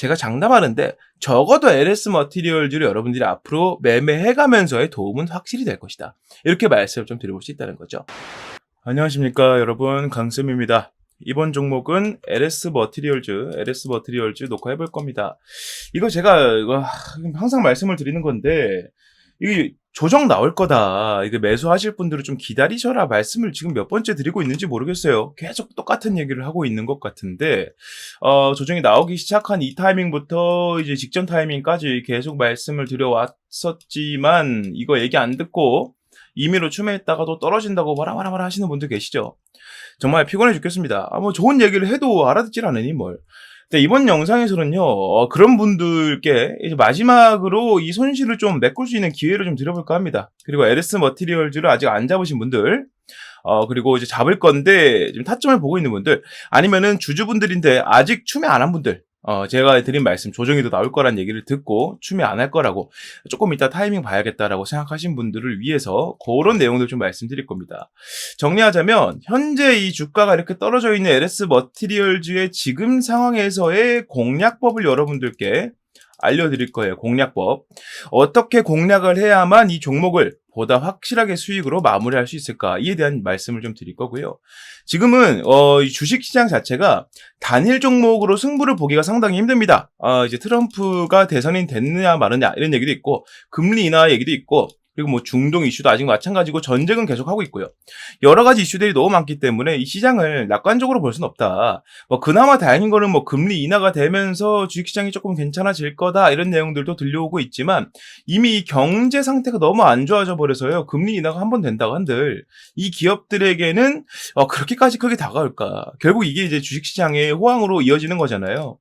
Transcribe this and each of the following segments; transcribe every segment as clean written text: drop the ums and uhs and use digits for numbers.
제가 장담하는데 적어도 LS 머티리얼즈를 여러분들이 앞으로 매매해가면서의 도움은 확실히 될 것이다. 이렇게 말씀을 좀 드려볼 수 있다는 거죠. 안녕하십니까 여러분, 강쌤입니다. 이번 종목은 LS 머티리얼즈 녹화해 볼 겁니다. 이거 제가 항상 말씀을 드리는 건데, 이게 조정 나올 거다, 이게 매수하실 분들은 좀 기다리셔라 말씀을 지금 몇 번째 드리고 있는지 모르겠어요. 계속 똑같은 얘기를 하고 있는 것 같은데, 조정이 나오기 시작한 이 타이밍부터 이제 직전 타이밍까지 계속 말씀을 드려왔었지만, 이거 얘기 안 듣고 임의로 추매했다가도 떨어진다고 뭐라 하시는 분들 계시죠? 정말 피곤해 죽겠습니다. 뭐 좋은 얘기를 해도 알아듣질 않으니 뭘. 근데 이번 영상에서는요, 그런 분들께 이제 마지막으로 이 손실을 좀 메꿀 수 있는 기회를 좀 드려볼까 합니다. 그리고 LS 머티리얼즈를 아직 안 잡으신 분들, 그리고 이제 잡을 건데 지금 타점을 보고 있는 분들, 아니면은 주주분들인데 아직 추매 안 한 분들, 제가 드린 말씀, 조정이도 나올 거란 얘기를 듣고 추매 안 할 거라고, 조금 이따 타이밍 봐야겠다라고 생각하신 분들을 위해서 그런 내용들 좀 말씀드릴 겁니다. 정리하자면, 현재 이 주가가 이렇게 떨어져 있는 LS 머티리얼즈의 지금 상황에서의 공략법을 여러분들께 알려드릴 거예요. 공략법. 어떻게 공략을 해야만 이 종목을 보다 확실하게 수익으로 마무리할 수 있을까, 이에 대한 말씀을 좀 드릴 거고요. 지금은 이 주식시장 자체가 단일 종목으로 승부를 보기가 상당히 힘듭니다. 이제 트럼프가 대선이 됐느냐 마느냐 이런 얘기도 있고, 금리 인하 얘기도 있고, 그리고 뭐 중동 이슈도 아직 마찬가지고, 전쟁은 계속하고 있고요. 여러 가지 이슈들이 너무 많기 때문에 이 시장을 낙관적으로 볼 수는 없다. 뭐 그나마 다행인 거는 뭐 금리 인하가 되면서 주식시장이 조금 괜찮아질 거다, 이런 내용들도 들려오고 있지만, 이미 이 경제 상태가 너무 안 좋아져 버려서요, 금리 인하가 한 번 된다고 한들 이 기업들에게는 그렇게까지 크게 다가올까? 결국 이게 이제 주식시장의 호황으로 이어지는 거잖아요.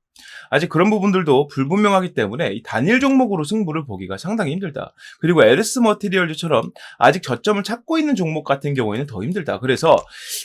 아직 그런 부분들도 불분명하기 때문에 이 단일 종목으로 승부를 보기가 상당히 힘들다. 그리고 LS 머티리얼즈처럼 아직 저점을 찾고 있는 종목 같은 경우에는 더 힘들다. 그래서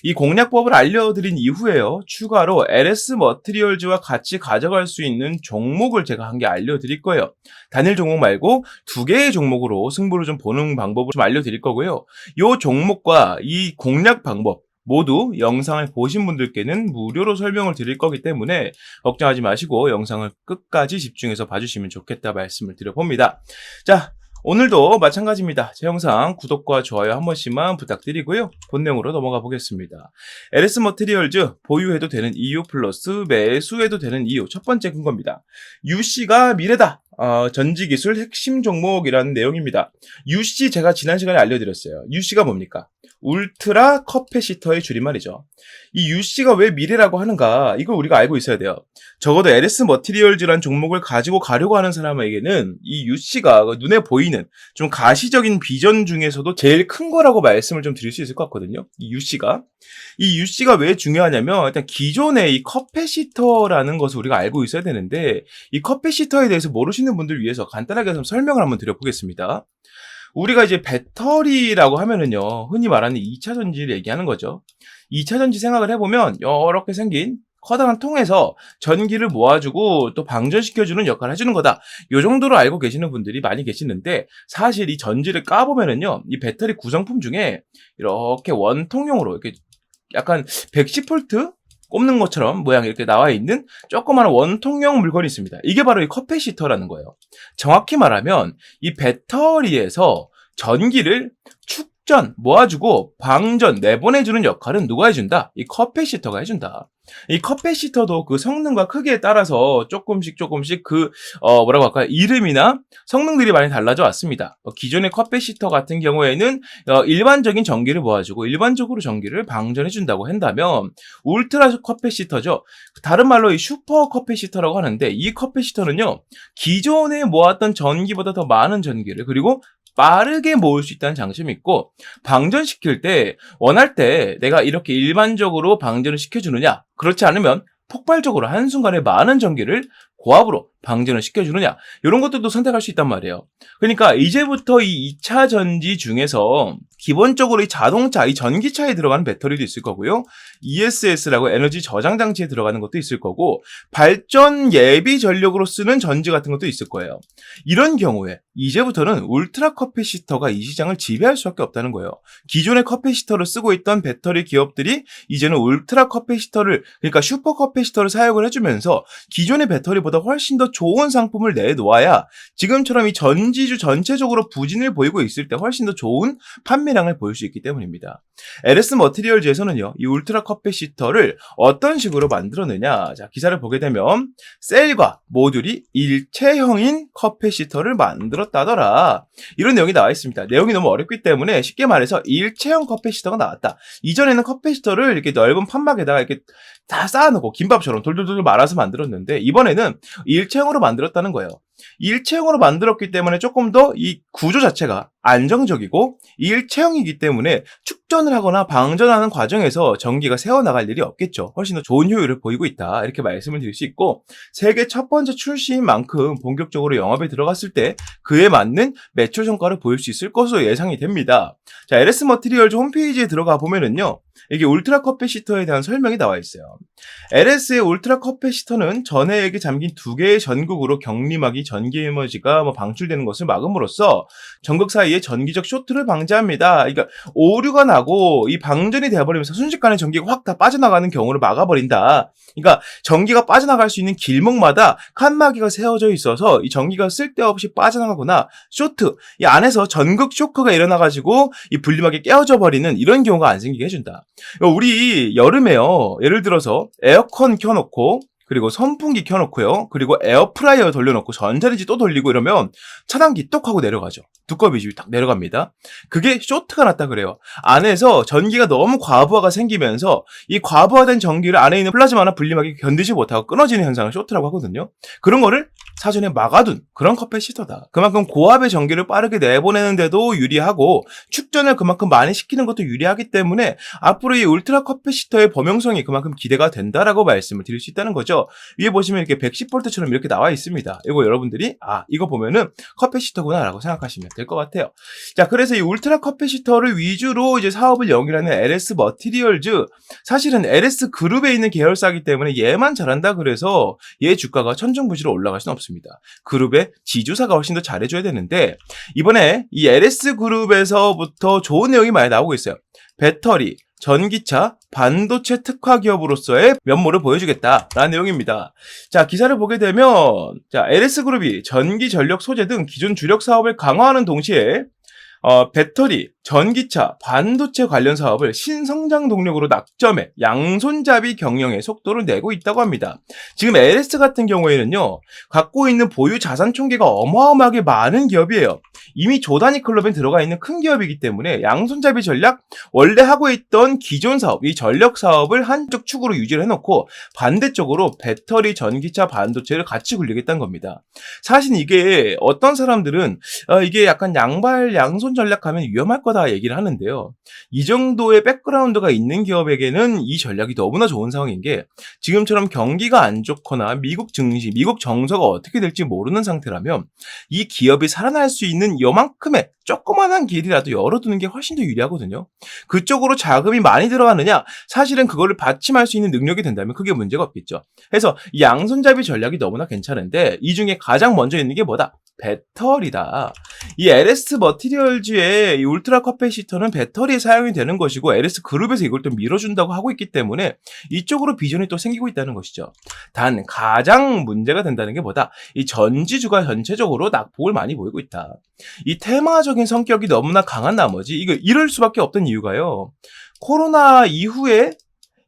이 공략법을 알려드린 이후에요, 추가로 LS 머티리얼즈와 같이 가져갈 수 있는 종목을 제가 한 개 알려드릴 거예요. 단일 종목 말고 두 개의 종목으로 승부를 좀 보는 방법을 좀 알려드릴 거고요. 이 종목과 이 공략 방법 모두 영상을 보신 분들께는 무료로 설명을 드릴 거기 때문에 걱정하지 마시고 영상을 끝까지 집중해서 봐주시면 좋겠다 말씀을 드려봅니다. 자, 오늘도 마찬가지입니다. 제 영상 구독과 좋아요 한 번씩만 부탁드리고요. 본내용으로 넘어가 보겠습니다. LS 머티리얼즈 보유해도 되는 이유 플러스 매수해도 되는 이유, 첫 번째 근거입니다. UC가 미래다. 전지기술 핵심 종목이라는 내용입니다. UC 제가 지난 시간에 알려드렸어요. UC가 뭡니까? 울트라 커패시터의 줄임말이죠. 이 UC가 왜 미래라고 하는가, 이걸 우리가 알고 있어야 돼요. 적어도 LS 머티리얼즈라는 종목을 가지고 가려고 하는 사람에게는 이 UC가 눈에 보이는 좀 가시적인 비전 중에서도 제일 큰 거라고 말씀을 좀 드릴 수 있을 것 같거든요. 이 UC가 왜 중요하냐면, 일단 기존의 이 커패시터라는 것을 우리가 알고 있어야 되는데, 이 커패시터에 대해서 모르시는 분들 위해서 간단하게 좀 설명을 한번 드려보겠습니다. 우리가 이제 배터리라고 하면은요, 흔히 말하는 2차 전지를 얘기하는 거죠. 2차 전지 생각을 해보면 이렇게 생긴 커다란 통에서 전기를 모아주고 또 방전시켜주는 역할을 해주는 거다. 이 정도로 알고 계시는 분들이 많이 계시는데, 사실 이 전지를 까보면은요, 이 배터리 구성품 중에 이렇게 원통용으로 이렇게 약간 110V 꼽는 것처럼 모양이 이렇게 나와 있는 조그마한 원통형 물건이 있습니다. 이게 바로 이 커패시터라는 거예요. 정확히 말하면 이 배터리에서 전기를 축전, 모아주고 방전, 내보내주는 역할은 누가 해준다? 이 커패시터가 해준다. 이 커패시터도 그 성능과 크기에 따라서 조금씩 뭐라고 할까요? 이름이나 성능들이 많이 달라져 왔습니다. 기존의 커패시터 같은 경우에는 일반적인 전기를 모아주고 일반적으로 전기를 방전해준다고 한다면, 울트라 커패시터죠. 다른 말로 이 슈퍼 커패시터라고 하는데, 이 커패시터는요, 기존에 모았던 전기보다 더 많은 전기를, 그리고 빠르게 모을 수 있다는 장점이 있고, 방전시킬 때 원할 때 내가 이렇게 일반적으로 방전을 시켜주느냐, 그렇지 않으면 폭발적으로 한순간에 많은 전기를 고압으로 방전을 시켜주느냐, 이런 것들도 선택할 수 있단 말이에요. 그러니까 이제부터 이 2차 전지 중에서 기본적으로 이 자동차, 이 전기차에 들어가는 배터리도 있을 거고요, ESS라고 에너지 저장 장치에 들어가는 것도 있을 거고, 발전 예비 전력으로 쓰는 전지 같은 것도 있을 거예요. 이런 경우에 이제부터는 울트라 커패시터가 이 시장을 지배할 수밖에 없다는 거예요. 기존의 커패시터를 쓰고 있던 배터리 기업들이 이제는 울트라 커패시터를, 그러니까 슈퍼 커패시터를 사용을 해주면서 기존의 배터리보다 전에보다 훨씬 더 좋은 상품을 내놓아야 지금처럼 이 전지주 전체적으로 부진을 보이고 있을 때 훨씬 더 좋은 판매량을 보일 수 있기 때문입니다. LS 머티리얼즈에서는요, 이 울트라 커피시터를 어떤 식으로 만들었느냐. 자, 기사를 보게 되면 셀과 모듈이 일체형인 커피시터를 만들었다더라. 이런 내용이 나와 있습니다. 내용이 너무 어렵기 때문에 쉽게 말해서 일체형 커피시터가 나왔다. 이전에는 커피시터를 이렇게 넓은 판막에다가 이렇게 다 쌓아놓고 김밥처럼 돌돌돌 말아서 만들었는데 이번에는 일체형으로 만들었다는 거예요. 일체형으로 만들었기 때문에 조금 더 이 구조 자체가 안정적이고 일체형이기 때문에 축전을 하거나 방전하는 과정에서 전기가 새어나갈 일이 없겠죠. 훨씬 더 좋은 효율을 보이고 있다. 이렇게 말씀을 드릴 수 있고, 세계 첫 번째 출시인 만큼 본격적으로 영업에 들어갔을 때 그에 맞는 매출 성과를 보일 수 있을 것으로 예상이 됩니다. 자, LS 머티리얼즈 홈페이지에 들어가 보면은요, 이게 울트라 커피시터에 대한 설명이 나와 있어요. LS의 울트라 커피시터는 전해액이 잠긴 두 개의 전극으로 격림막이 전기 에너지가 방출되는 것을 막음으로써 전극 사이에 전기적 쇼트를 방지합니다. 그러니까 오류가 나고 이 방전이 되어버리면서 순식간에 전기가 확 다 빠져나가는 경우를 막아버린다. 그러니까 전기가 빠져나갈 수 있는 길목마다 칸막이가 세워져 있어서 이 전기가 쓸데없이 빠져나가거나 쇼트, 이 안에서 전극 쇼크가 일어나가지고 이 분리막이 깨어져 버리는 이런 경우가 안 생기게 해준다. 우리 여름에요, 예를 들어서 에어컨 켜놓고 그리고 선풍기 켜놓고요, 그리고 에어프라이어 돌려놓고 전자레인지 또 돌리고 이러면 차단기 똑 하고 내려가죠. 두꺼비 집이 딱 내려갑니다. 그게 쇼트가 났다 그래요. 안에서 전기가 너무 과부하가 생기면서 이 과부하된 전기를 안에 있는 플라즈마나 분리막이 견디지 못하고 끊어지는 현상을 쇼트라고 하거든요. 그런 거를 사전에 막아둔 그런 커피시터다. 그만큼 고압의 전기를 빠르게 내보내는데도 유리하고 축전을 그만큼 많이 시키는 것도 유리하기 때문에 앞으로 이 울트라 커피시터의 범용성이 그만큼 기대가 된다라고 말씀을 드릴 수 있다는 거죠. 위에 보시면 이렇게 110V처럼 이렇게 나와 있습니다. 이거 여러분들이 이거 보면은 커피시터구나 라고 생각하시면 될 것 같아요. 자, 그래서 이 울트라 커피시터를 위주로 이제 사업을 영위하는 LS 머티리얼즈, 사실은 LS 그룹에 있는 계열사이기 때문에 얘만 잘한다 그래서 얘 주가가 천정부지로 올라갈 수는 없습니다. 그룹의 지주사가 훨씬 더 잘해줘야 되는데, 이번에 이 LS 그룹에서부터 좋은 내용이 많이 나오고 있어요. 배터리, 전기차, 반도체 특화 기업으로서의 면모를 보여주겠다라는 내용입니다. 자, 기사를 보게 되면, 자, LS그룹이 전기, 전력, 소재 등 기존 주력 사업을 강화하는 동시에 배터리, 전기차, 반도체 관련 사업을 신성장 동력으로 낙점해 양손잡이 경영의 속도를 내고 있다고 합니다. 지금 LS 같은 경우에는요, 갖고 있는 보유 자산 총계가 어마어마하게 많은 기업이에요. 이미 조단위 클럽에 들어가 있는 큰 기업이기 때문에 양손잡이 전략, 원래 하고 있던 기존 사업, 이 전력 사업을 한쪽 축으로 유지를 해놓고 반대쪽으로 배터리, 전기차, 반도체를 같이 굴리겠다는 겁니다. 사실 이게 어떤 사람들은 이게 약간 양손 전략하면 위험할 거다 얘기를 하는데요. 이 정도의 백그라운드가 있는 기업에게는 이 전략이 너무나 좋은 상황인 게, 지금처럼 경기가 안 좋거나 미국 증시, 미국 정서가 어떻게 될지 모르는 상태라면 이 기업이 살아날 수 있는 요만큼의 조그만한 길이라도 열어두는 게 훨씬 더 유리하거든요. 그쪽으로 자금이 많이 들어가느냐, 사실은 그거를 받침할 수 있는 능력이 된다면 그게 문제가 없겠죠. 그래서 이 양손잡이 전략이 너무나 괜찮은데, 이 중에 가장 먼저 있는 게 뭐다? 배터리다. 이 LS 머티리얼즈의 이 울트라 커피시터는 배터리에 사용이 되는 것이고, LS 그룹에서 이걸 또 밀어준다고 하고 있기 때문에 이쪽으로 비전이 또 생기고 있다는 것이죠. 단 가장 문제가 된다는 게 뭐다? 이 전지주가 전체적으로 낙폭을 많이 보이고 있다. 이 테마적인 성격이 너무나 강한 나머지 이럴 수밖에 없던 이유가요, 코로나 이후에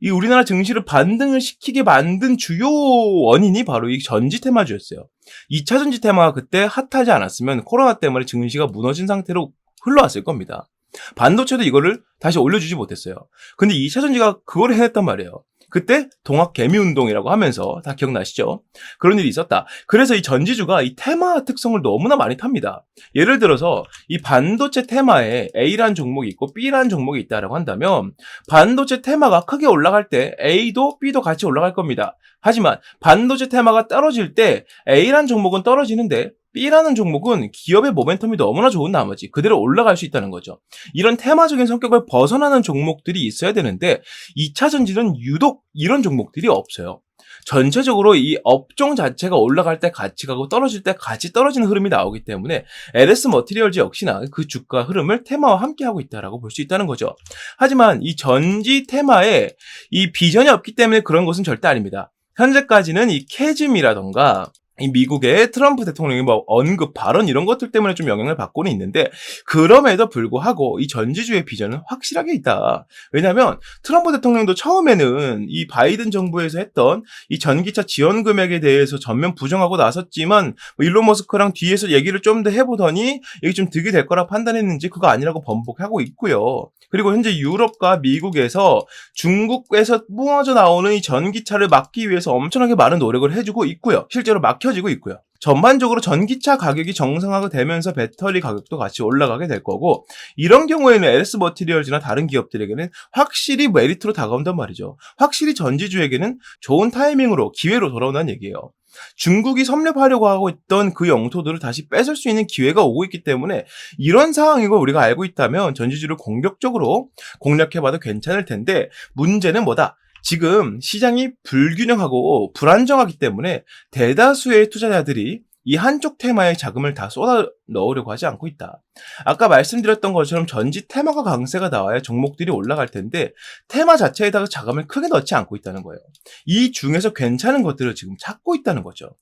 이 우리나라 증시를 반등을 시키게 만든 주요 원인이 바로 이 전지 테마주였어요. 2차 전지 테마가 그때 핫하지 않았으면 코로나 때문에 증시가 무너진 상태로 흘러왔을 겁니다. 반도체도 이거를 다시 올려주지 못했어요. 근데 2차 전지가 그걸 해냈단 말이에요. 그때 동학 개미운동이라고 하면서 다 기억나시죠? 그런 일이 있었다. 그래서 이 전지주가 이 테마 특성을 너무나 많이 탑니다. 예를 들어서 이 반도체 테마에 A라는 종목이 있고 B라는 종목이 있다라고 한다면, 반도체 테마가 크게 올라갈 때 A도 B도 같이 올라갈 겁니다. 하지만 반도체 테마가 떨어질 때 A라는 종목은 떨어지는데 B라는 종목은 기업의 모멘텀이 너무나 좋은 나머지 그대로 올라갈 수 있다는 거죠. 이런 테마적인 성격을 벗어나는 종목들이 있어야 되는데 2차 전지는 유독 이런 종목들이 없어요. 전체적으로 이 업종 자체가 올라갈 때 같이 가고 떨어질 때 같이 떨어지는 흐름이 나오기 때문에 LS 머티리얼즈 역시나 그 주가 흐름을 테마와 함께 하고 있다라고 볼 수 있다는 거죠. 하지만 이 전지 테마에 이 비전이 없기 때문에 그런 것은 절대 아닙니다. 현재까지는 이 캐즘이라던가 이 미국의 트럼프 대통령의 뭐 언급, 발언 이런 것들 때문에 좀 영향을 받고는 있는데 그럼에도 불구하고 이 전지주의 비전은 확실하게 있다. 왜냐하면 트럼프 대통령도 처음에는 이 바이든 정부에서 했던 이 전기차 지원 금액에 대해서 전면 부정하고 나섰지만 뭐 일론 머스크랑 뒤에서 얘기를 좀 더 해보더니 이게 좀 득이 될 거라 판단했는지 그거 아니라고 번복하고 있고요. 그리고 현재 유럽과 미국에서 중국에서 뿜어져 나오는 이 전기차를 막기 위해서 엄청나게 많은 노력을 해주고 있고요. 실제로 막혀지고 있고요. 전반적으로 전기차 가격이 정상화가 되면서 배터리 가격도 같이 올라가게 될 거고 이런 경우에는 LS 머티리얼즈나 다른 기업들에게는 확실히 메리트로 다가온단 말이죠. 확실히 전지주에게는 좋은 타이밍으로 기회로 돌아온다는 얘기예요. 중국이 섭렵하려고 하고 있던 그 영토들을 다시 뺏을 수 있는 기회가 오고 있기 때문에 이런 상황인 걸 우리가 알고 있다면 전지주를 공격적으로 공략해봐도 괜찮을 텐데 문제는 뭐다? 지금 시장이 불균형하고 불안정하기 때문에 대다수의 투자자들이 이 한쪽 테마에 자금을 다 쏟아 넣으려고 하지 않고 있다. 아까 말씀드렸던 것처럼 전지 테마가 강세가 나와야 종목들이 올라갈 텐데 테마 자체에다가 자금을 크게 넣지 않고 있다는 거예요. 이 중에서 괜찮은 것들을 지금 찾고 있다는 거죠.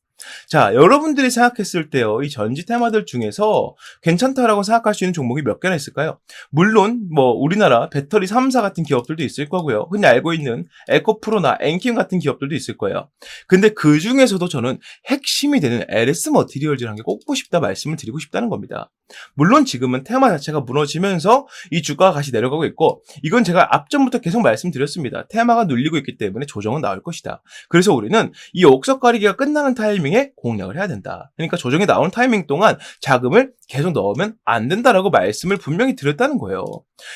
자, 여러분들이 생각했을 때요, 이 전지 테마들 중에서 괜찮다라고 생각할 수 있는 종목이 몇 개나 있을까요? 물론, 뭐, 우리나라 배터리 3사 같은 기업들도 있을 거고요. 흔히 알고 있는 에코프로나 엔킴 같은 기업들도 있을 거예요. 근데 그 중에서도 저는 핵심이 되는 LS 머티리얼즈라는 게 꼽고 싶다 말씀을 드리고 싶다는 겁니다. 물론 지금은 테마 자체가 무너지면서 이 주가가 다시 내려가고 있고, 이건 제가 앞전부터 계속 말씀드렸습니다. 테마가 눌리고 있기 때문에 조정은 나올 것이다. 그래서 우리는 이 옥석 가리기가 끝나는 타이밍에 공략을 해야 된다. 그러니까 조정이 나오는 타이밍 동안 자금을 계속 넣으면 안 된다라고 말씀을 분명히 드렸다는 거예요.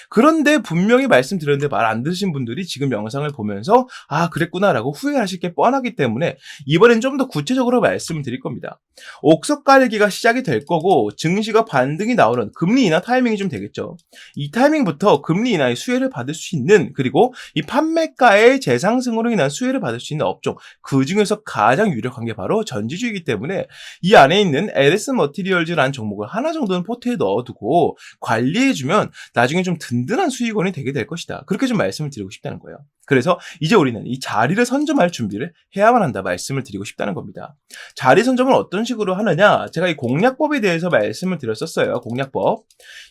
그런데 분명히 말씀드렸는데 말 안 들으신 분들이 지금 영상을 보면서 아 그랬구나라고 후회하실 게 뻔하기 때문에 이번엔 좀 더 구체적으로 말씀을 드릴 겁니다. 옥석 가리기가 시작이 될 거고 증시가 반등이 나오는 금리 인하 타이밍이 좀 되겠죠. 이 타이밍부터 금리 인하의 수혜를 받을 수 있는 그리고 이 판매가의 재상승으로 인한 수혜를 받을 수 있는 업종 그 중에서 가장 유력한 게 바로 전지주이기 때문에 이 안에 있는 LS 머티리얼즈라는 종목을 하나 정도는 포트에 넣어두고 관리해주면 나중에 좀 든든한 수익원이 되게 될 것이다. 그렇게 좀 말씀을 드리고 싶다는 거예요. 그래서 이제 우리는 이 자리를 선점할 준비를 해야만 한다 말씀을 드리고 싶다는 겁니다. 자리 선점을 어떤 식으로 하느냐? 제가 이 공략법에 대해서 말씀을 드렸었어요. 공략법.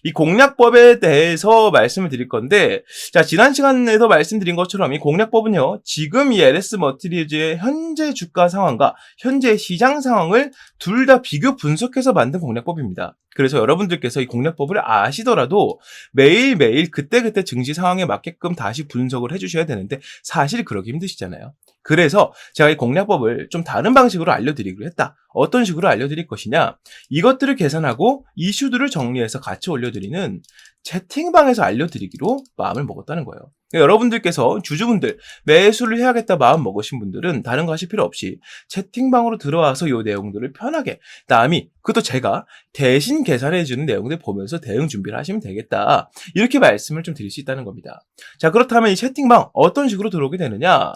이 공략법에 대해서 말씀을 드릴 건데 자 지난 시간에도 말씀드린 것처럼 이 공략법은요. 지금 이 LS 머티리얼즈의 현재 주가 상황과 현재 시장 상황을 둘 다 비교 분석해서 만든 공략법입니다. 그래서 여러분들께서 이 공략법을 아시더라도 매일매일 그때그때 증시 상황에 맞게끔 다시 분석을 해주셔야 되는데 사실 그러기 힘드시잖아요. 그래서 제가 이 공략법을 좀 다른 방식으로 알려드리기로 했다. 어떤 식으로 알려드릴 것이냐? 이것들을 계산하고 이슈들을 정리해서 같이 올려드리는 채팅방에서 알려드리기로 마음을 먹었다는 거예요. 여러분들께서 주주분들 매수를 해야겠다 마음 먹으신 분들은 다른 거 하실 필요 없이 채팅방으로 들어와서 이 내용들을 편하게 남이 그것도 제가 대신 계산해주는 내용들 보면서 대응 준비를 하시면 되겠다. 이렇게 말씀을 좀 드릴 수 있다는 겁니다. 자 그렇다면 이 채팅방 어떤 식으로 들어오게 되느냐?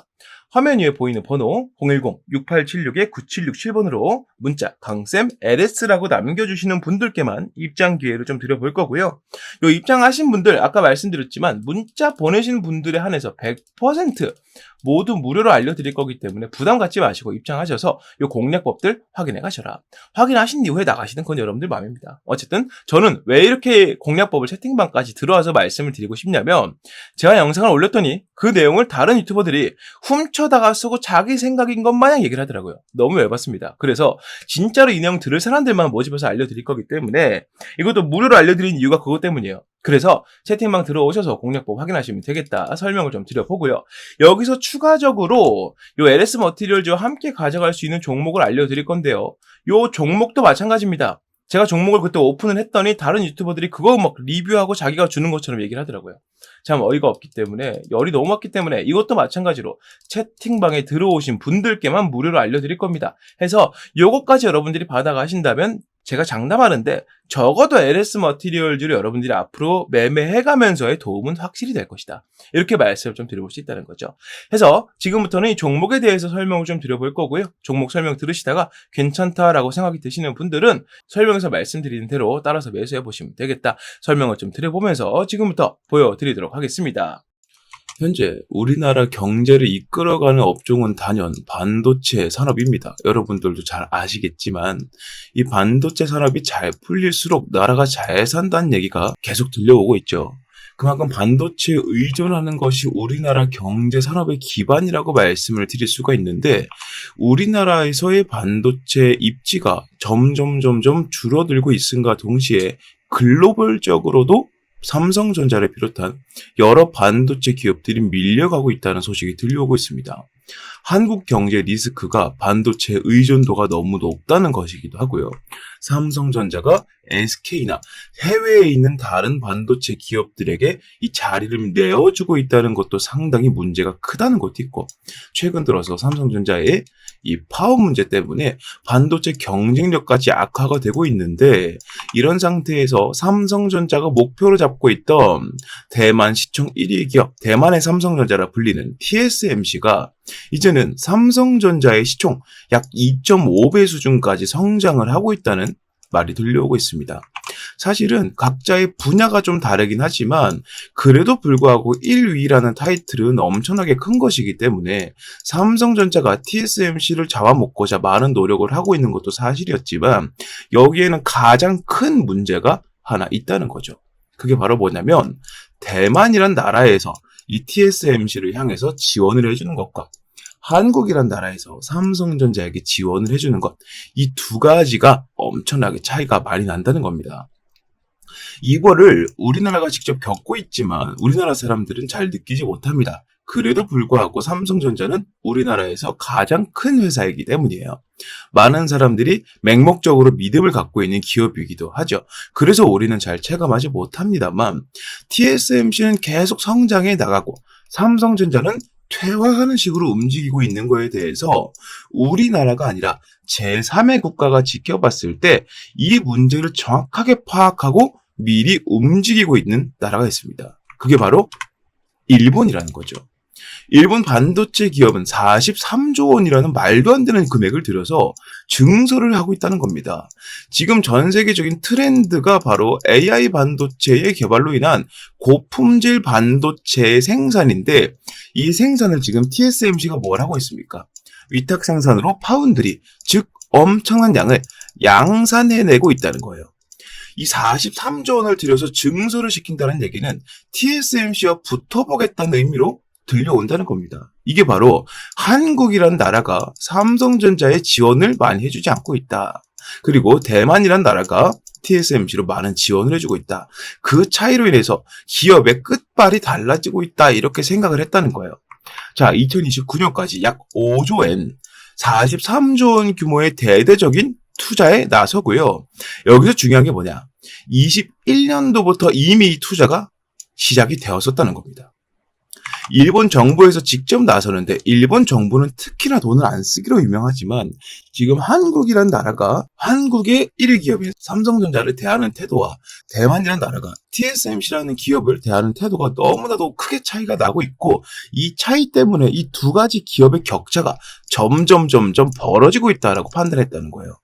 화면 위에 보이는 번호 010-6876-9767번으로 문자 강쌤 LS라고 남겨주시는 분들께만 입장 기회를 좀 드려볼 거고요. 요 입장하신 분들 아까 말씀드렸지만 문자 보내신 분들에 한해서 100% 모두 무료로 알려드릴 거기 때문에 부담 갖지 마시고 입장하셔서 요 공략법들 확인해 가셔라. 확인하신 이후에 나가시는 건 여러분들 마음입니다. 어쨌든 저는 왜 이렇게 공략법을 채팅방까지 들어와서 말씀을 드리고 싶냐면 제가 영상을 올렸더니 그 내용을 다른 유튜버들이 훔쳐다가 쓰고 자기 생각인 것 마냥 얘기를 하더라고요. 너무 열받습니다. 그래서 진짜로 이 내용 들을 사람들만 모집해서 알려드릴 거기 때문에 이것도 무료로 알려드린 이유가 그것 때문이에요. 그래서 채팅방 들어오셔서 공략법 확인하시면 되겠다 설명을 좀 드려보고요. 여기서 추가적으로 요 LS 머티리얼즈와 함께 가져갈 수 있는 종목을 알려드릴 건데요. 요 종목도 마찬가지입니다. 제가 종목을 그때 오픈을 했더니 다른 유튜버들이 그거 막 리뷰하고 자기가 주는 것처럼 얘기를 하더라고요. 참 어이가 없기 때문에 열이 너무 왔기 때문에 이것도 마찬가지로 채팅방에 들어오신 분들께만 무료로 알려드릴 겁니다. 해서 요것까지 여러분들이 받아가신다면 제가 장담하는데 적어도 LS 머티리얼즈를 여러분들이 앞으로 매매해가면서의 도움은 확실히 될 것이다. 이렇게 말씀을 좀 드려볼 수 있다는 거죠. 해서 지금부터는 이 종목에 대해서 설명을 좀 드려볼 거고요. 종목 설명 들으시다가 괜찮다라고 생각이 드시는 분들은 설명에서 말씀드리는 대로 따라서 매수해 보시면 되겠다. 설명을 좀 드려보면서 지금부터 보여드리도록 하겠습니다. 현재 우리나라 경제를 이끌어가는 업종은 단연 반도체 산업입니다. 여러분들도 잘 아시겠지만 이 반도체 산업이 잘 풀릴수록 나라가 잘 산다는 얘기가 계속 들려오고 있죠. 그만큼 반도체에 의존하는 것이 우리나라 경제 산업의 기반이라고 말씀을 드릴 수가 있는데, 우리나라에서의 반도체 입지가 점점 줄어들고 있음과 동시에 글로벌적으로도 삼성전자를 비롯한 여러 반도체 기업들이 밀려가고 있다는 소식이 들려오고 있습니다. 한국 경제 리스크가 반도체 의존도가 너무 높다는 것이기도 하고요. 삼성전자가 SK나 해외에 있는 다른 반도체 기업들에게 이 자리를 내어주고 있다는 것도 상당히 문제가 크다는 것도 있고, 최근 들어서 삼성전자의 이 파워 문제 때문에 반도체 경쟁력까지 악화가 되고 있는데, 이런 상태에서 삼성전자가 목표로 잡고 있던 대만 시총 1위 기업, 대만의 삼성전자라 불리는 TSMC가 이제는 삼성전자의 시총 약 2.5배 수준까지 성장을 하고 있다는 말이 들려오고 있습니다. 사실은 각자의 분야가 좀 다르긴 하지만 그래도 불구하고 1위라는 타이틀은 엄청나게 큰 것이기 때문에 삼성전자가 TSMC를 잡아먹고자 많은 노력을 하고 있는 것도 사실이었지만, 여기에는 가장 큰 문제가 하나 있다는 거죠. 그게 바로 뭐냐면, 대만이란 나라에서 이 TSMC를 향해서 지원을 해주는 것과 한국이란 나라에서 삼성전자에게 지원을 해주는 것, 이 두 가지가 엄청나게 차이가 많이 난다는 겁니다. 이거를 우리나라가 직접 겪고 있지만 우리나라 사람들은 잘 느끼지 못합니다. 그래도 불구하고 삼성전자는 우리나라에서 가장 큰 회사이기 때문이에요. 많은 사람들이 맹목적으로 믿음을 갖고 있는 기업이기도 하죠. 그래서 우리는 잘 체감하지 못합니다만, TSMC는 계속 성장해 나가고 삼성전자는 퇴화하는 식으로 움직이고 있는 거에 대해서 우리나라가 아니라 제3의 국가가 지켜봤을 때 이 문제를 정확하게 파악하고 미리 움직이고 있는 나라가 있습니다. 그게 바로 일본이라는 거죠. 일본 반도체 기업은 43조 원이라는 말도 안 되는 금액을 들여서 증설을 하고 있다는 겁니다. 지금 전 세계적인 트렌드가 바로 AI 반도체의 개발로 인한 고품질 반도체의 생산인데, 이 생산을 지금 TSMC가 뭘 하고 있습니까? 위탁 생산으로 파운드리, 즉 엄청난 양을 양산해내고 있다는 거예요. 이 43조 원을 들여서 증설을 시킨다는 얘기는 TSMC와 붙어보겠다는 의미로 들려온다는 겁니다. 이게 바로 한국이란 나라가 삼성전자의 지원을 많이 해주지 않고 있다. 그리고 대만이란 나라가 TSMC로 많은 지원을 해주고 있다. 그 차이로 인해서 기업의 끝발이 달라지고 있다. 이렇게 생각을 했다는 거예요. 자, 2029년까지 약 5조엔 43조 원 규모의 대대적인 투자에 나서고요. 여기서 중요한 게 뭐냐? 21년도부터 이미 이 투자가 시작이 되었었다는 겁니다. 일본 정부에서 직접 나서는데, 일본 정부는 특히나 돈을 안 쓰기로 유명하지만 지금 한국이란 나라가 한국의 1위 기업인 삼성전자를 대하는 태도와 대만이란 나라가 TSMC라는 기업을 대하는 태도가 너무나도 크게 차이가 나고 있고, 이 차이 때문에 이 두 가지 기업의 격차가 점점 벌어지고 있다라고 판단했다는 거예요.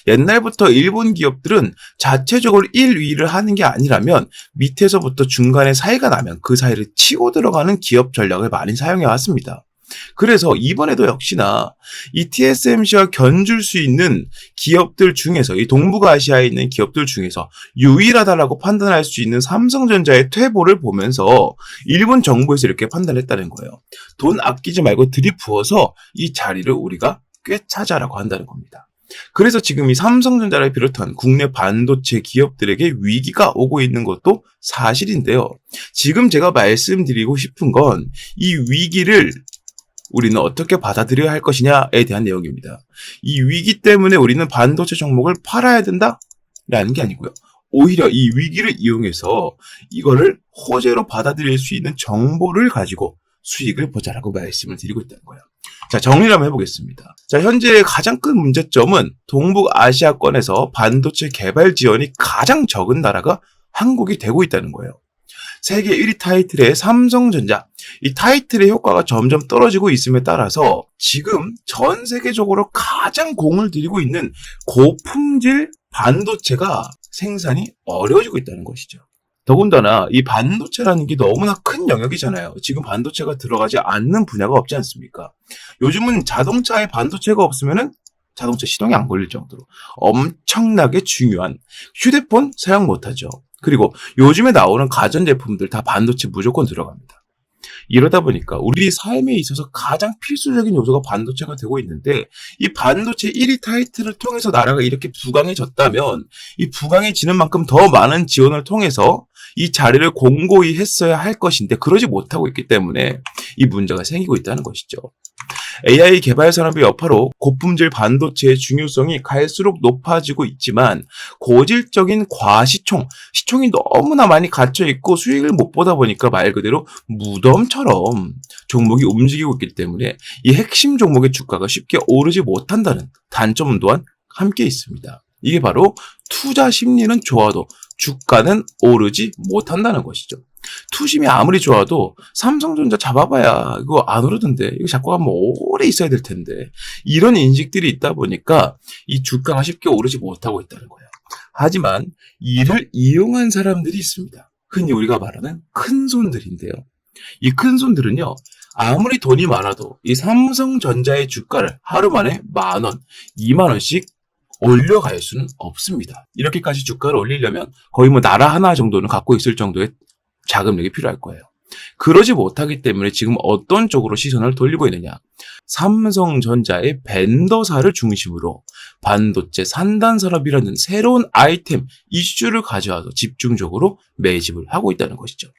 옛날부터 일본 기업들은 자체적으로 1위를 하는 게 아니라면 밑에서부터 중간에 사이가 나면 그 사이를 치고 들어가는 기업 전략을 많이 사용해 왔습니다. 그래서 이번에도 역시나 이 TSMC와 견줄 수 있는 기업들 중에서, 이 동북아시아에 있는 기업들 중에서 유일하다라고 판단할 수 있는 삼성전자의 퇴보를 보면서 일본 정부에서 이렇게 판단했다는 거예요. 돈 아끼지 말고 들이부어서 이 자리를 우리가 꿰차자라고 한다는 겁니다. 그래서 지금 이 삼성전자를 비롯한 국내 반도체 기업들에게 위기가 오고 있는 것도 사실인데요. 지금 제가 말씀드리고 싶은 건 이 위기를 우리는 어떻게 받아들여야 할 것이냐에 대한 내용입니다. 이 위기 때문에 우리는 반도체 종목을 팔아야 된다라는 게 아니고요. 오히려 이 위기를 이용해서 이거를 호재로 받아들일 수 있는 정보를 가지고 수익을 보자라고 말씀을 드리고 있다는 거예요. 자, 정리를 한번 해보겠습니다. 자, 현재 가장 큰 문제점은 동북아시아권에서 반도체 개발 지원이 가장 적은 나라가 한국이 되고 있다는 거예요. 세계 1위 타이틀의 삼성전자, 이 타이틀의 효과가 점점 떨어지고 있음에 따라서 지금 전 세계적으로 가장 공을 들이고 있는 고품질 반도체가 생산이 어려워지고 있다는 것이죠. 더군다나 이 반도체라는 게 너무나 큰 영역이잖아요. 지금 반도체가 들어가지 않는 분야가 없지 않습니까? 요즘은 자동차에 반도체가 없으면은 자동차 시동이 안 걸릴 정도로 엄청나게 중요한 휴대폰 사용 못하죠. 그리고 요즘에 나오는 가전제품들 다 반도체 무조건 들어갑니다. 이러다 보니까 우리 삶에 있어서 가장 필수적인 요소가 반도체가 되고 있는데, 이 반도체 1위 타이틀을 통해서 나라가 이렇게 부강해졌다면 이 부강해지는 만큼 더 많은 지원을 통해서 이 자리를 공고히 했어야 할 것인데 그러지 못하고 있기 때문에 이 문제가 생기고 있다는 것이죠. AI 개발 산업의 여파로 고품질 반도체의 중요성이 갈수록 높아지고 있지만 고질적인 시총이 너무나 많이 갇혀있고 수익을 못 보다 보니까 말 그대로 무덤처럼 종목이 움직이고 있기 때문에 이 핵심 종목의 주가가 쉽게 오르지 못한다는 단점 또한 함께 있습니다. 이게 바로 투자 심리는 좋아도 주가는 오르지 못한다는 것이죠. 투심이 아무리 좋아도 삼성전자 잡아봐야 이거 안 오르던데, 이거 잡고 가면 오래 있어야 될 텐데, 이런 인식들이 있다 보니까 이 주가가 쉽게 오르지 못하고 있다는 거예요. 하지만 이를 이용한 사람들이 있습니다. 흔히 우리가 말하는 큰손들인데요. 이 큰손들은요, 아무리 돈이 많아도 이 삼성전자의 주가를 하루 만에 10,000원, 20,000원씩 올려갈 수는 없습니다. 이렇게까지 주가를 올리려면 거의 뭐 나라 하나 정도는 갖고 있을 정도의 자금력이 필요할 거예요. 그러지 못하기 때문에 지금 어떤 쪽으로 시선을 돌리고 있느냐. 삼성전자의 벤더사를 중심으로 반도체 산단 산업이라는 새로운 아이템, 이슈를 가져와서 집중적으로 매집을 하고 있다는 것이죠.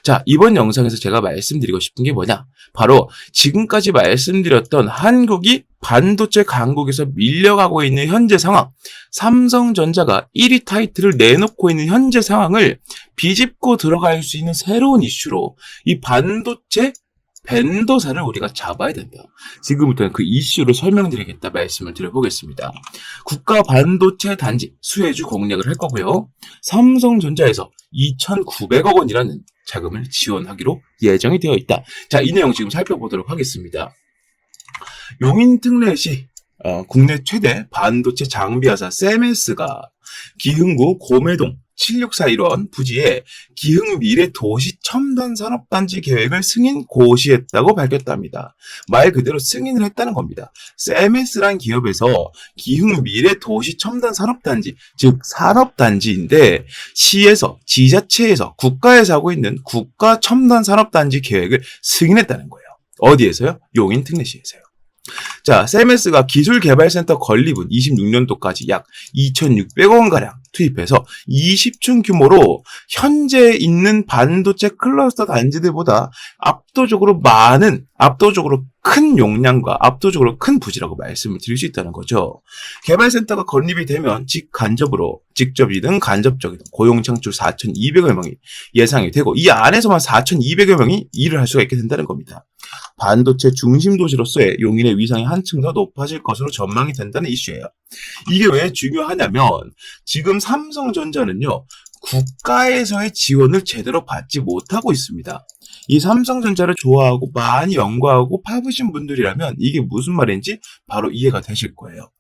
자, 이번 영상에서 제가 말씀드리고 싶은 게 뭐냐? 바로 지금까지 말씀드렸던 한국이 반도체 강국에서 밀려가고 있는 현재 상황, 삼성전자가 1위 타이틀을 내놓고 있는 현재 상황을 비집고 들어갈 수 있는 새로운 이슈로 이 반도체 벤더사를 우리가 잡아야 된다. 지금부터는 그 이슈를 설명드리겠다 말씀을 드려보겠습니다. 국가 반도체 단지 수혜주 공략을 할 거고요. 삼성전자에서 2,900억 원이라는 자금을 지원하기로 예정이 되어 있다. 자, 이 내용 지금 살펴보도록 하겠습니다. 용인특례시 국내 최대 반도체 장비회사 세메스가 기흥구 고매동 7641원 부지에 기흥미래 도시 첨단 산업단지 계획을 승인 고시했다고 밝혔답니다. 말 그대로 승인을 했다는 겁니다. 세메스란 기업에서 기흥미래 도시 첨단 산업단지, 즉 산업단지인데 시에서, 지자체에서, 국가에서 하고 있는 국가 첨단 산업단지 계획을 승인했다는 거예요. 어디에서요? 용인특례시에서요. 자, 세메스가 기술개발센터 건립은 26년도까지 약 2,600억 원가량 투입해서 20층 규모로 현재 있는 반도체 클러스터 단지들보다 압도적으로 큰 용량과 압도적으로 큰 부지라고 말씀을 드릴 수 있다는 거죠. 개발센터가 건립이 되면 직접이든 간접적이든 고용 창출 4,200여 명이 예상이 되고 이 안에서만 4,200여 명이 일을 할 수가 있게 된다는 겁니다. 반도체 중심 도시로서의 용인의 위상이 한층 더 높아질 것으로 전망이 된다는 이슈예요. 이게 왜 중요하냐면 지금 삼성전자는요, 국가에서의 지원을 제대로 받지 못하고 있습니다. 이 삼성전자를 좋아하고 많이 연구하고 파보신 분들이라면 이게 무슨 말인지 바로 이해가 되실 거예요.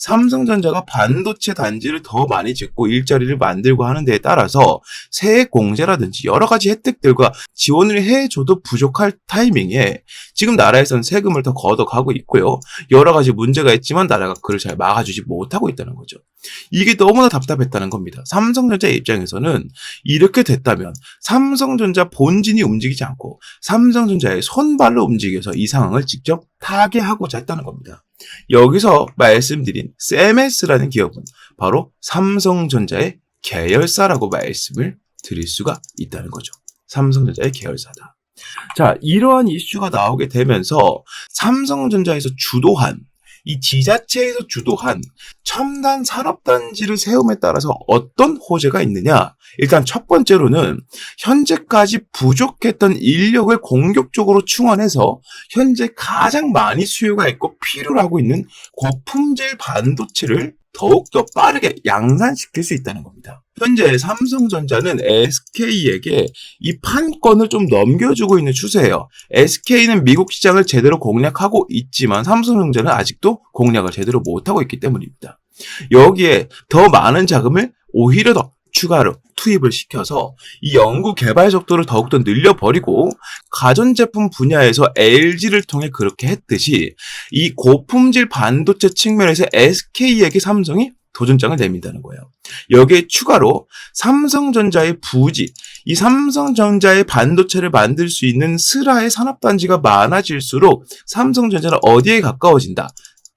삼성전자가 반도체 단지를 더 많이 짓고 일자리를 만들고 하는 데에 따라서 세액 공제라든지 여러 가지 혜택들과 지원을 해줘도 부족할 타이밍에 지금 나라에서는 세금을 더 걷어가고 있고요. 여러 가지 문제가 있지만 나라가 그걸 잘 막아주지 못하고 있다는 거죠. 이게 너무나 답답했다는 겁니다. 삼성전자의 입장에서는 이렇게 됐다면 삼성전자 본진이 움직이지 않고 삼성전자의 손발로 움직여서 이 상황을 직접 타개하고자 했다는 겁니다. 여기서 말씀드린 세메스라는 기업은 바로 삼성전자의 계열사라고 말씀을 드릴 수가 있다는 거죠. 삼성전자의 계열사다. 자, 이러한 이슈가 나오게 되면서 삼성전자에서 주도한 이 지자체에서 주도한 첨단 산업단지를 세움에 따라서 어떤 호재가 있느냐? 일단 첫 번째로는 현재까지 부족했던 인력을 공격적으로 충원해서 현재 가장 많이 수요가 있고 필요로 하고 있는 고품질 반도체를 더욱더 빠르게 양산시킬 수 있다는 겁니다. 현재 삼성전자는 SK에게 이 판권을 좀 넘겨주고 있는 추세예요. SK는 미국 시장을 제대로 공략하고 있지만 삼성전자는 아직도 공략을 제대로 못하고 있기 때문입니다. 여기에 더 많은 자금을 오히려 더 추가로 재투입을 시켜서 이 연구 개발 속도를 더욱더 늘려버리고 가전제품 분야에서 LG를 통해 그렇게 했듯이 이 고품질 반도체 측면에서 SK에게 삼성이 도전장을 내민다는 거예요. 여기에 추가로 삼성전자의 부지, 이 삼성전자의 반도체를 만들 수 있는 슬하의 산업단지가 많아질수록 삼성전자는 어디에 가까워진다?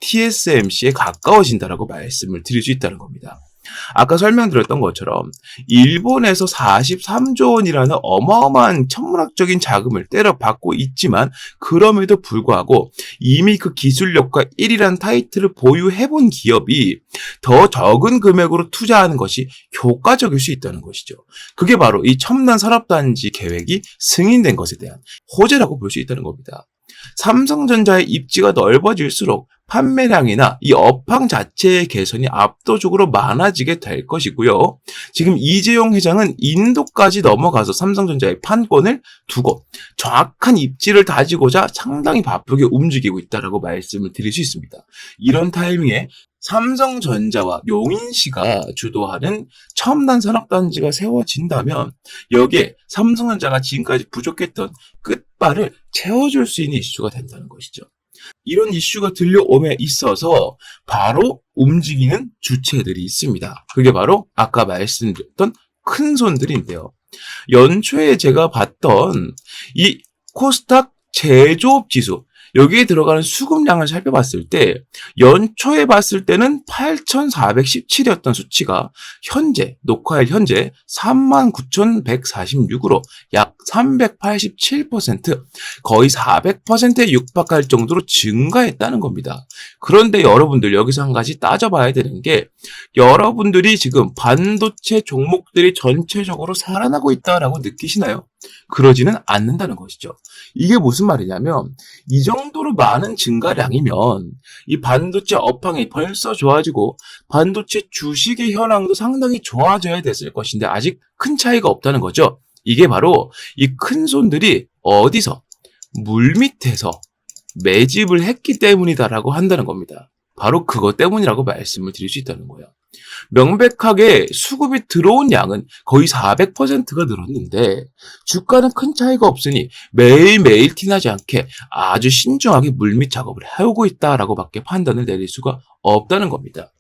TSMC에 가까워진다라고 말씀을 드릴 수 있다는 겁니다. 아까 설명드렸던 것처럼 일본에서 43조 원이라는 어마어마한 천문학적인 자금을 때려받고 있지만 그럼에도 불구하고 이미 그 기술력과 1위라는 타이틀을 보유해본 기업이 더 적은 금액으로 투자하는 것이 효과적일 수 있다는 것이죠. 그게 바로 이 첨단 산업단지 계획이 승인된 것에 대한 호재라고 볼 수 있다는 겁니다. 삼성전자의 입지가 넓어질수록 판매량이나 이 업황 자체의 개선이 압도적으로 많아지게 될 것이고요. 지금 이재용 회장은 인도까지 넘어가서 삼성전자의 판권을 두고 정확한 입지를 다지고자 상당히 바쁘게 움직이고 있다고 말씀을 드릴 수 있습니다. 이런 타이밍에 삼성전자와 용인시가 주도하는 첨단 산업단지가 세워진다면 여기에 삼성전자가 지금까지 부족했던 끝발을 채워줄 수 있는 이슈가 된다는 것이죠. 이런 이슈가 들려옴에 있어서 바로 움직이는 주체들이 있습니다. 그게 바로 아까 말씀드렸던 큰 손들인데요. 연초에 제가 봤던 이 코스닥 제조업 지수, 여기에 들어가는 수급량을 살펴봤을 때 연초에 봤을 때는 8,417이었던 수치가 현재 녹화일 현재 39,146으로 약 387% 거의 400%에 육박할 정도로 증가했다는 겁니다. 그런데 여러분들 여기서 한 가지 따져봐야 되는 게 여러분들이 지금 반도체 종목들이 전체적으로 살아나고 있다라고 느끼시나요? 그러지는 않는다는 것이죠. 이게 무슨 말이냐면 이 정도로 많은 증가량이면 이 반도체 업황이 벌써 좋아지고 반도체 주식의 현황도 상당히 좋아져야 됐을 것인데 아직 큰 차이가 없다는 거죠. 이게 바로 이 큰 손들이 어디서 물밑에서 매집을 했기 때문이다라고 한다는 겁니다. 바로 그것 때문이라고 말씀을 드릴 수 있다는 거예요. 명백하게 수급이 들어온 양은 거의 400%가 늘었는데 주가는 큰 차이가 없으니 매일매일 티나지 않게 아주 신중하게 물밑 작업을 해오고 있다라고 밖에 판단을 내릴 수가 없다는 겁니다.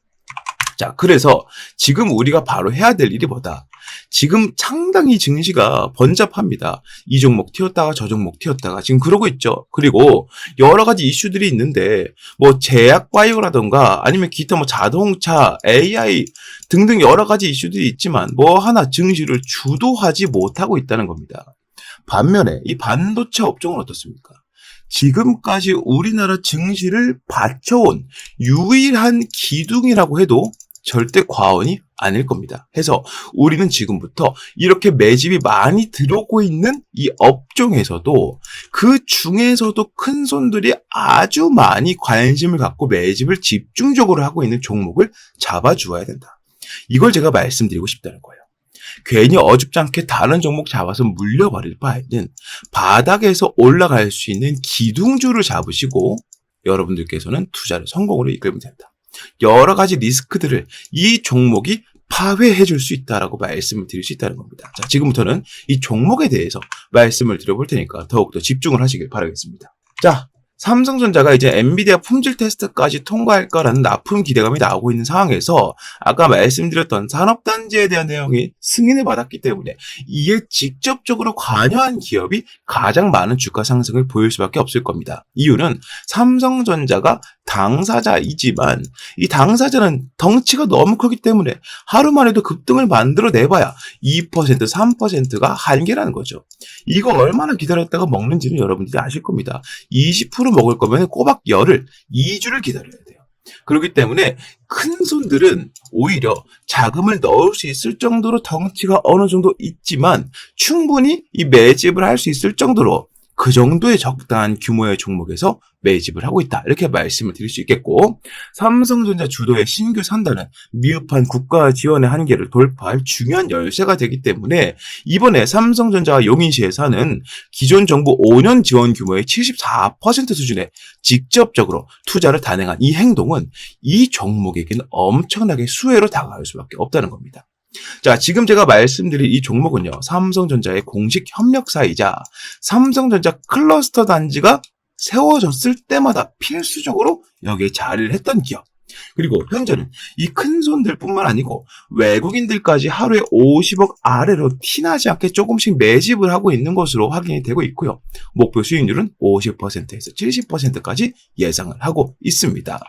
자, 그래서 지금 우리가 바로 해야 될 일이 뭐다? 지금 상당히 증시가 번잡합니다. 이 종목 튀었다가 저 종목 튀었다가 지금 그러고 있죠. 그리고 여러 가지 이슈들이 있는데 뭐 제약 바이오라던가 아니면 기타 뭐 자동차, AI 등등 여러 가지 이슈들이 있지만 뭐 하나 증시를 주도하지 못하고 있다는 겁니다. 반면에 이 반도체 업종은 어떻습니까? 지금까지 우리나라 증시를 받쳐온 유일한 기둥이라고 해도 절대 과언이 아닐 겁니다. 해서 우리는 지금부터 이렇게 매집이 많이 들어오고 있는 이 업종에서도 그 중에서도 큰 손들이 아주 많이 관심을 갖고 매집을 집중적으로 하고 있는 종목을 잡아주어야 된다. 이걸 제가 말씀드리고 싶다는 거예요. 괜히 어줍지 않게 다른 종목 잡아서 물려버릴 바에는 바닥에서 올라갈 수 있는 기둥주를 잡으시고 여러분들께서는 투자를 성공으로 이끌면 된다. 여러 가지 리스크들을 이 종목이 파회해 줄 수 있다라고 말씀을 드릴 수 있다는 겁니다. 자, 지금부터는 이 종목에 대해서 말씀을 드려볼 테니까 더욱더 집중을 하시길 바라겠습니다. 자, 삼성전자가 이제 엔비디아 품질 테스트까지 통과할 거라는 납품 기대감이 나오고 있는 상황에서 아까 말씀드렸던 산업단지에 대한 내용이 승인을 받았기 때문에 이에 직접적으로 관여한 기업이 가장 많은 주가 상승을 보일 수밖에 없을 겁니다. 이유는 삼성전자가 당사자이지만 이 당사자는 덩치가 너무 크기 때문에 하루만 해도 급등을 만들어내봐야 2%, 3%가 한계라는 거죠. 이거 얼마나 기다렸다가 먹는지는 여러분들이 아실 겁니다. 20% 먹을 거면 꼬박 열흘, 2주를 기다려야 돼요. 그렇기 때문에 큰 손들은 오히려 자금을 넣을 수 있을 정도로 덩치가 어느 정도 있지만 충분히 이 매집을 할 수 있을 정도로 그 정도의 적당한 규모의 종목에서 매집을 하고 있다. 이렇게 말씀을 드릴 수 있겠고 삼성전자 주도의 신규 산단은 미흡한 국가 지원의 한계를 돌파할 중요한 열쇠가 되기 때문에 이번에 삼성전자와 용인시에서 하는 기존 정부 5년 지원 규모의 74% 수준에 직접적으로 투자를 단행한 이 행동은 이 종목에게는 엄청나게 수혜로 다가갈 수밖에 없다는 겁니다. 자, 지금 제가 말씀드린 이 종목은요, 삼성전자의 공식 협력사이자 삼성전자 클러스터 단지가 세워졌을 때마다 필수적으로 여기에 자리를 했던 기업. 그리고 현재는 이 큰 손들뿐만 아니고 외국인들까지 하루에 50억 아래로 티나지 않게 조금씩 매집을 하고 있는 것으로 확인이 되고 있고요. 목표 수익률은 50%에서 70%까지 예상을 하고 있습니다.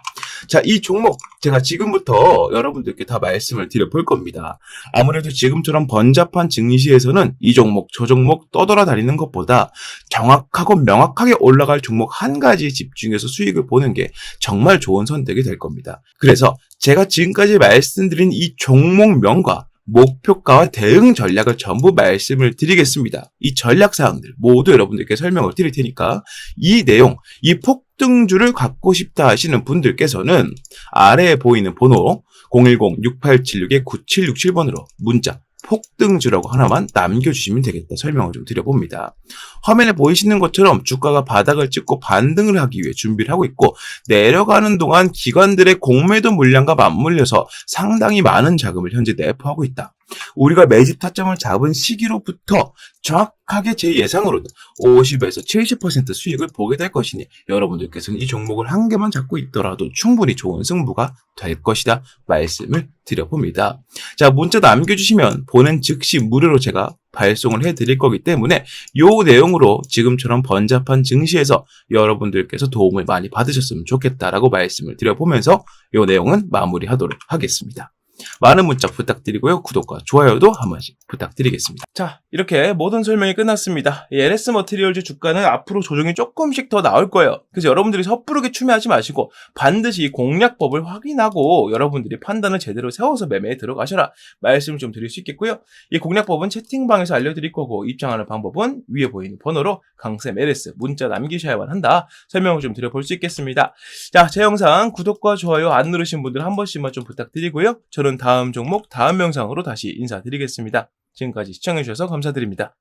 자, 이 종목 제가 지금부터 여러분들께 다 말씀을 드려볼 겁니다. 아무래도 지금처럼 번잡한 증시에서는 이 종목, 저 종목 떠돌아다니는 것보다 정확하고 명확하게 올라갈 종목 한 가지에 집중해서 수익을 보는 게 정말 좋은 선택이 될 겁니다. 그래서 제가 지금까지 말씀드린 이 종목명과 목표가와 대응 전략을 전부 말씀을 드리겠습니다. 이 전략사항들 모두 여러분들께 설명을 드릴 테니까 이 내용, 이 폭등주를 갖고 싶다 하시는 분들께서는 아래에 보이는 번호 010-6876-9767번으로 문자 폭등주라고 하나만 남겨주시면 되겠다 설명을 좀 드려봅니다. 화면에 보이시는 것처럼 주가가 바닥을 찍고 반등을 하기 위해 준비를 하고 있고 내려가는 동안 기관들의 공매도 물량과 맞물려서 상당히 많은 자금을 현재 내포하고 있다. 우리가 매집 타점을 잡은 시기로부터 정확하게 제 예상으로는 50에서 70% 수익을 보게 될 것이니 여러분들께서는 이 종목을 한 개만 잡고 있더라도 충분히 좋은 승부가 될 것이다 말씀을 드려봅니다. 자, 문자 남겨주시면 보낸 즉시 무료로 제가 발송을 해드릴 거기 때문에 이 내용으로 지금처럼 번잡한 증시에서 여러분들께서 도움을 많이 받으셨으면 좋겠다라고 말씀을 드려보면서 이 내용은 마무리하도록 하겠습니다. 많은 문자 부탁드리고요. 구독과 좋아요도 한 번씩 부탁드리겠습니다. 자, 이렇게 모든 설명이 끝났습니다. 이 LS 머티리얼즈 주가는 앞으로 조정이 조금씩 더 나올 거예요. 그래서 여러분들이 섣부르게 추매하지 마시고 반드시 공략법을 확인하고 여러분들이 판단을 제대로 세워서 매매에 들어가셔라 말씀을 좀 드릴 수 있겠고요. 이 공략법은 채팅방에서 알려드릴 거고 입장하는 방법은 위에 보이는 번호로 강쌤 LS 문자 남기셔야만 한다 설명을 좀 드려볼 수 있겠습니다. 자, 제 영상 구독과 좋아요 안 누르신 분들 한 번씩만 좀 부탁드리고요. 저는 다음 종목 다음 영상으로 다시 인사드리겠습니다. 지금까지 시청해주셔서 감사드립니다.